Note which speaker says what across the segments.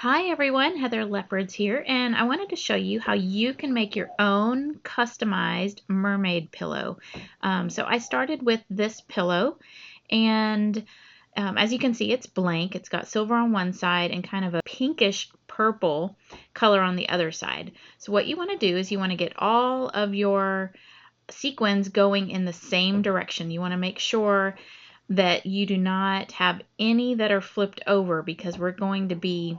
Speaker 1: Hi everyone, Heather Leopards here, and I wanted to show you how you can make your own customized mermaid pillow. So I started with this pillow, and as you can see, it's blank. It's got silver on one side and kind of a pinkish purple color on the other side. So what you want to do is you want to get all of your sequins going in the same direction. You want to make sure that you do not have any that are flipped over because we're going to be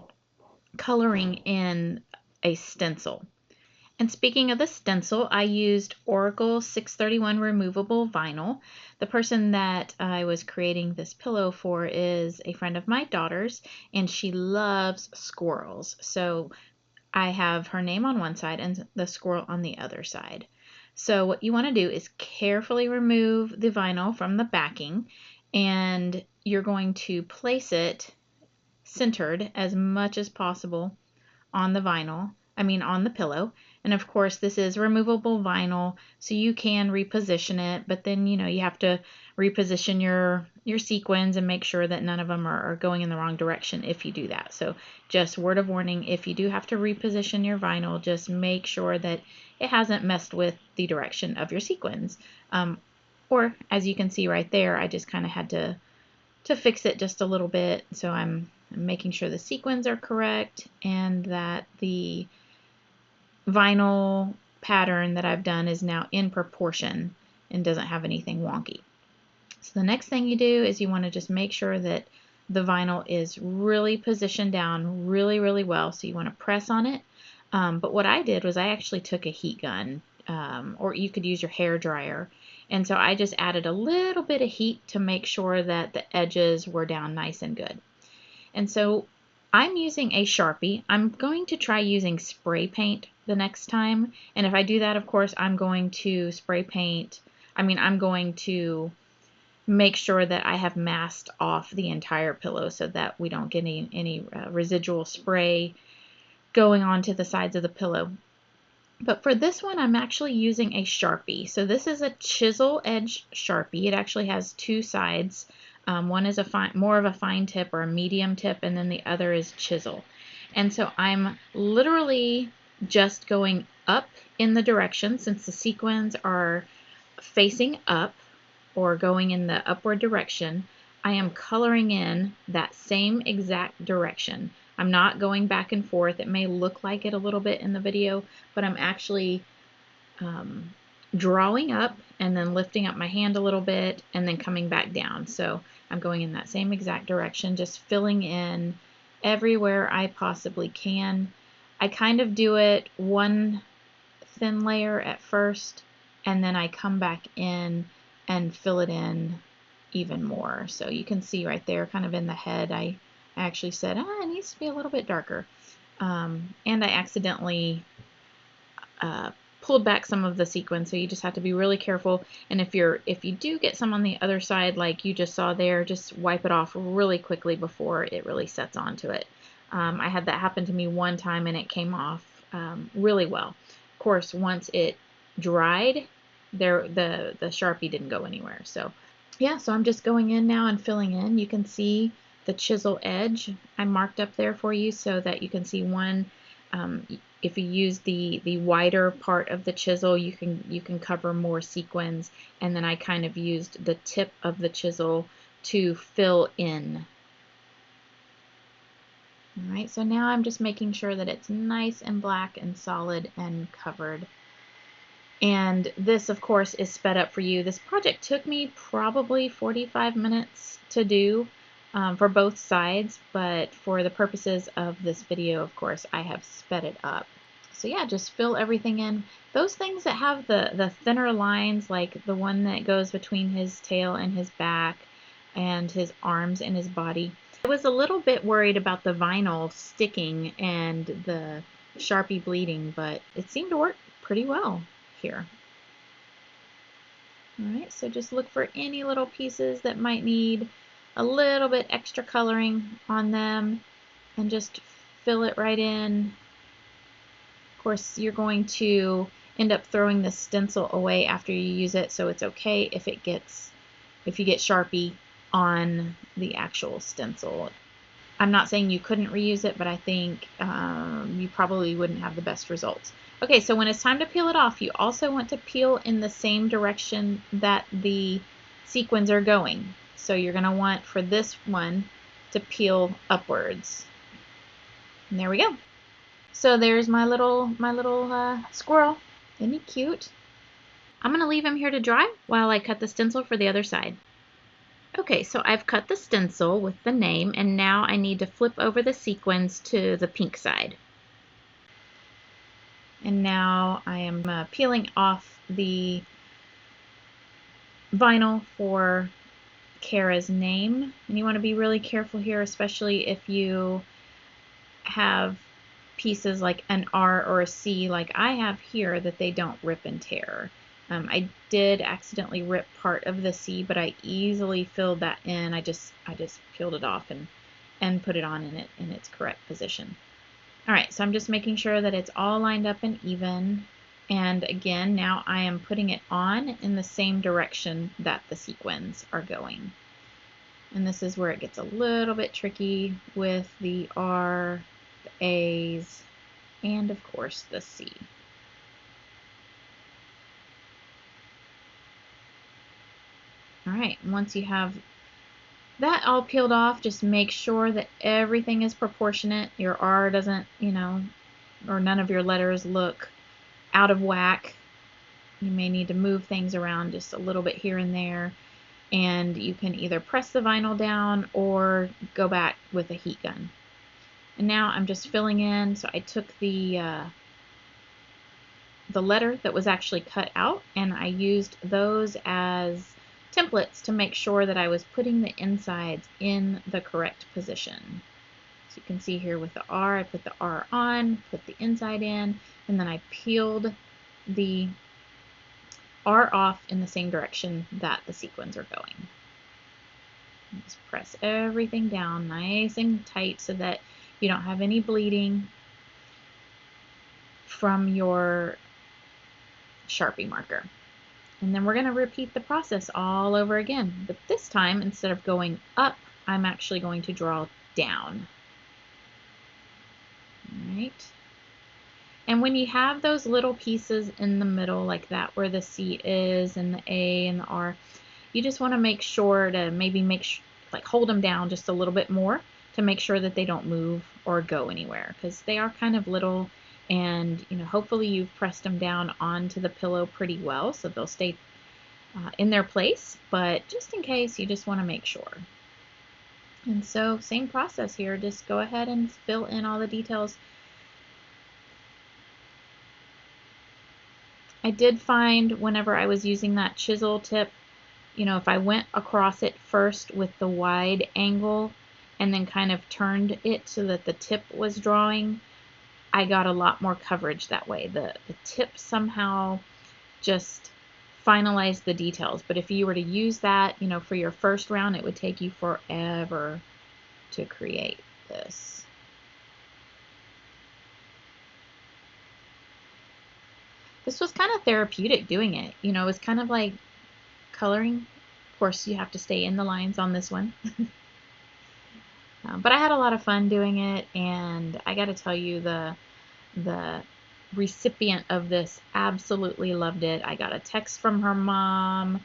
Speaker 1: coloring in a stencil. And speaking of the stencil, I used Oracle 631 removable vinyl. The person that I was creating this pillow for is a friend of my daughter's, and she loves squirrels. So I have her name on one side and the squirrel on the other side. So what you want to do is carefully remove the vinyl from the backing, and you're going to place it centered as much as possible on the on the pillow. And of course, this is removable vinyl, so you can reposition it, but then, you have to reposition your sequins and make sure that none of them are going in the wrong direction if you do that. So just word of warning, if you do have to reposition your vinyl, just make sure that it hasn't messed with the direction of your sequins. Or as you can see right there, I just kind of had to fix it just a little bit. So I'm making sure the sequins are correct and that the vinyl pattern that I've done is now in proportion and doesn't have anything wonky. So the next thing you do is you want to just make sure that the vinyl is really positioned down really well. So you want to press on it. But what I did was I actually took a heat gun, or you could use your hair dryer. And so I just added a little bit of heat to make sure that the edges were down nice and good. And so I'm using a Sharpie. I'm going to try using spray paint the next time. And if I do that, of course, I'm going to I'm going to make sure that I have masked off the entire pillow so that we don't get any residual spray going onto the sides of the pillow. But for this one, I'm actually using a Sharpie. So this is a chisel edge Sharpie. It actually has two sides. One is more of a fine tip or a medium tip, and then the other is chisel. And so I'm literally just going up in the direction, since the sequins are facing up or going in the upward direction. I am coloring in that same exact direction. I'm not going back and forth. It may look like it a little bit in the video, but I'm actually drawing up and then lifting up my hand a little bit and then coming back down. So I'm going in that same exact direction, just filling in everywhere I possibly can. I kind of do it one thin layer at first, and then I come back in and fill it in even more. So you can see right there, kind of in the head, I actually said, it needs to be a little bit darker. And I accidentally pulled back some of the sequin, so you just have to be really careful. And if you do get some on the other side, like you just saw there, just wipe it off really quickly before it really sets onto it. I had that happen to me one time, and it came off really well. Of course, once it dried, the Sharpie didn't go anywhere. So yeah, so I'm just going in now and filling in. You can see the chisel edge I marked up there for you so that you can see one. If you use the wider part of the chisel, you can cover more sequins, and then I kind of used the tip of the chisel to fill in. All right, so now I'm just making sure that it's nice and black and solid and covered. And this, of course, is sped up for you. This project took me probably 45 minutes to do for both sides, but for the purposes of this video, of course, I have sped it up. So yeah, just fill everything in. Those things that have the thinner lines, like the one that goes between his tail and his back and his arms and his body. I was a little bit worried about the vinyl sticking and the Sharpie bleeding, but it seemed to work pretty well here. All right, so just look for any little pieces that might need a little bit extra coloring on them and just fill it right in. Of course, you're going to end up throwing the stencil away after you use it, so it's okay if you get Sharpie on the actual stencil. I'm not saying you couldn't reuse it, but I think you probably wouldn't have the best results. Okay, so when it's time to peel it off, you also want to peel in the same direction that the sequins are going. So you're going to want for this one to peel upwards. And there we go. So there's my little squirrel. Isn't he cute? I'm going to leave him here to dry while I cut the stencil for the other side. Okay, so I've cut the stencil with the name, and now I need to flip over the sequins to the pink side. And now I am peeling off the vinyl for Kara's name. And you want to be really careful here, especially if you have pieces like an R or a C like I have here, that they don't rip and tear. I did accidentally rip part of the C, but I easily filled that in. I just peeled it off and put it on in its correct position. All right, so I'm just making sure that it's all lined up and even. And again, now I am putting it on in the same direction that the sequins are going. And this is where it gets a little bit tricky with the R, the A's, and of course the C. All right, once you have that all peeled off, just make sure that everything is proportionate. Your R doesn't, or none of your letters look out of whack. You may need to move things around just a little bit here and there. And you can either press the vinyl down or go back with a heat gun. And now I'm just filling in. So I took the letter that was actually cut out, and I used those as templates to make sure that I was putting the insides in the correct position. So you can see here with the R, I put the R on, put the inside in, and then I peeled the R off in the same direction that the sequins are going. Just press everything down nice and tight so that you don't have any bleeding from your Sharpie marker. And then we're going to repeat the process all over again. But this time, instead of going up, I'm actually going to draw down. All right. And when you have those little pieces in the middle like that, where the C is and the A and the R, you just want to make sure to maybe hold them down just a little bit more to make sure that they don't move or go anywhere, because they are kind of little. And hopefully you've pressed them down onto the pillow pretty well so they'll stay in their place, but just in case, you just want to make sure. And so same process here, just go ahead and fill in all the details. I did find whenever I was using that chisel tip, if I went across it first with the wide angle and then kind of turned it so that the tip was drawing, I got a lot more coverage that way. The tip somehow just finalized the details. But if you were to use that, for your first round, it would take you forever to create this. This was kind of therapeutic doing it. It was kind of like coloring. Of course, you have to stay in the lines on this one. But I had a lot of fun doing it, and I got to tell you, the recipient of this absolutely loved it. I got a text from her mom,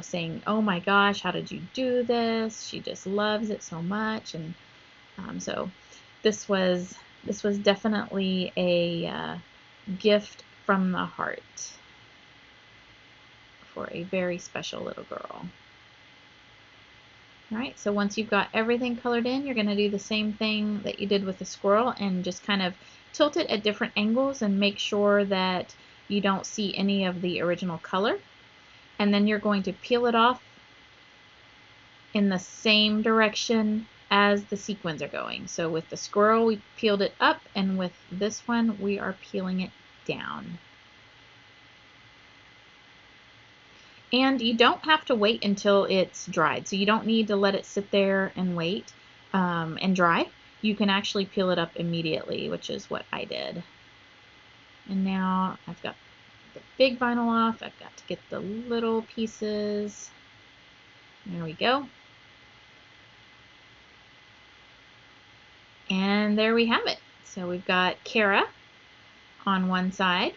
Speaker 1: saying, "Oh my gosh, how did you do this? She just loves it so much." And so this was definitely a gift from the heart for a very special little girl. All right, so once you've got everything colored in, you're going to do the same thing that you did with the squirrel and just kind of tilt it at different angles and make sure that you don't see any of the original color. And then you're going to peel it off in the same direction as the sequins are going. So with the squirrel, we peeled it up, and with this one, we are peeling it down. And you don't have to wait until it's dried. So you don't need to let it sit there and wait and dry. You can actually peel it up immediately, which is what I did. And now I've got the big vinyl off. I've got to get the little pieces. There we go. And there we have it. So we've got Kara on one side,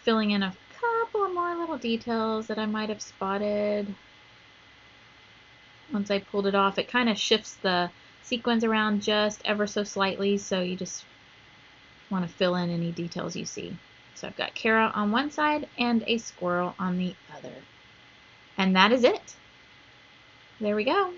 Speaker 1: filling in a couple more little details that I might have spotted. Once I pulled it off, it kind of shifts the sequins around just ever so slightly, so you just want to fill in any details you see. So I've got Kara on one side and a squirrel on the other. And that is it. There we go.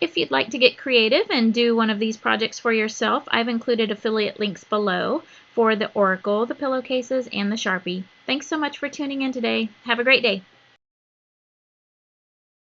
Speaker 1: If you'd like to get creative and do one of these projects for yourself, I've included affiliate links below for the Oracle, the pillowcases, and the Sharpie. Thanks so much for tuning in today. Have a great day.